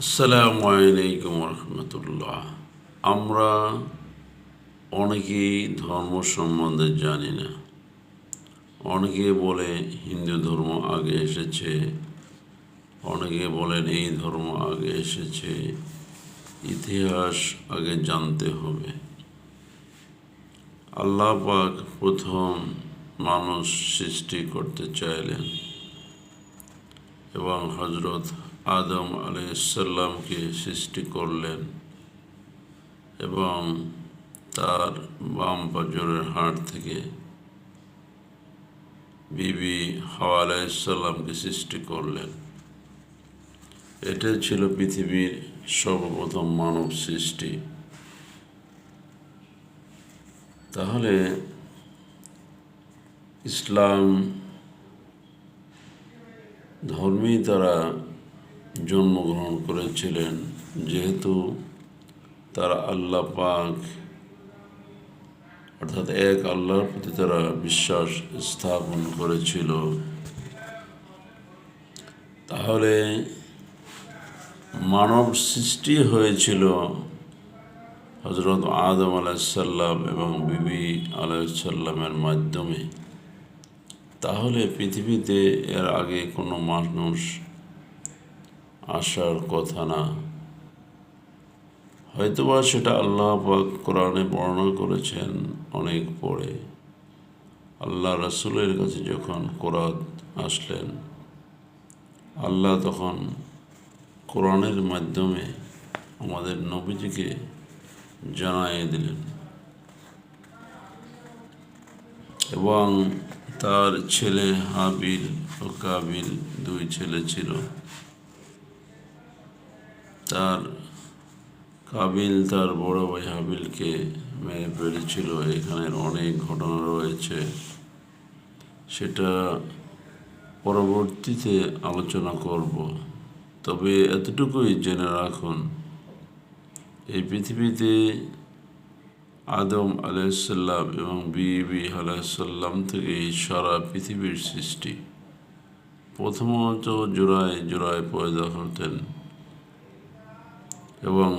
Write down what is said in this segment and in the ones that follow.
আসসালামু আলাইকুম রহমতুল্লাহ। আমরা অনেকেই ধর্ম সম্বন্ধে জানি না। অনেকে বলে হিন্দু ধর্ম আগে এসেছে, অনেকে বলেন এই ধর্ম আগে এসেছে। ইতিহাস আগে জানতে হবে। আল্লাহ পাক প্রথম মানুষ সৃষ্টি করতে চাইলেন এবং হজরত আদম আলাইহিসসালামকে সৃষ্টি করলেন এবং তার বাম পাঁজরের হাড় থেকে বিবি হাওয়া আলাইহিসসালামকে সৃষ্টি করলেন। এটাই ছিল পৃথিবীর সর্বপ্রথম মানব সৃষ্টি। তাহলে ইসলাম ধর্মেই তারা জন্মগ্রহণ করেছিলেন, যেহেতু তারা আল্লাহ পাক অর্থাৎ এক আল্লাহর প্রতি তারা বিশ্বাস স্থাপন করেছিল। তাহলে মানব সৃষ্টি হয়েছিল হজরত আদম আলাইহিসসালাম এবং বিবি আলাইহিসসালামের মাধ্যমে। তাহলে পৃথিবীতে এর আগে কোনো মানুষ আসার কথা না। হয়তোবা সেটা আল্লাহ পাক কোরআনে বর্ণনা করেছেন অনেক পরে। আল্লাহ রাসূলের কাছে যখন কোরআন আসলেন, আল্লাহ তখন কোরআনের মাধ্যমে আমাদের নবীজিকে জানিয়ে দিলেন এবং তার ছেলে হাবিল ও কাবিল দুই ছেলে ছিল। কাবিল তার বড় ভাই হাবিলকে মেরে ফেলেছিল। এখানের অনেক ঘটনা রয়েছে, সেটা পরবর্তীতে আলোচনা করব। তবে এতটুকুই জেনে রাখুন, এই পৃথিবীতে আদম আলাইহিসসালাম এবং বিবি আলাইহিসসালাম থেকে সারা পৃথিবীর সৃষ্টি। প্রথমত জোড়ায় জোড়ায় পয়দা হতেন এবং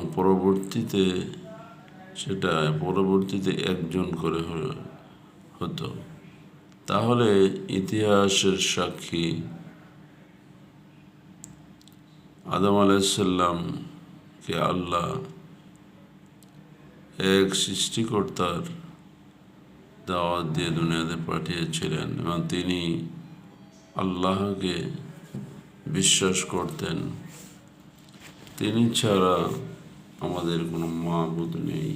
পরবর্তীতে একজন করে হতো। তাহলে ইতিহাসের সাক্ষী আদম আলাইহিসসালামকে আল্লাহ এক সৃষ্টিকর্তার দাওয়াত দিয়ে দুনিয়াতে পাঠিয়েছিলেন এবং তিনি আল্লাহকে বিশ্বাস করতেন। তিনি ছাড়া আমাদের কোনো মাবুদ নেই।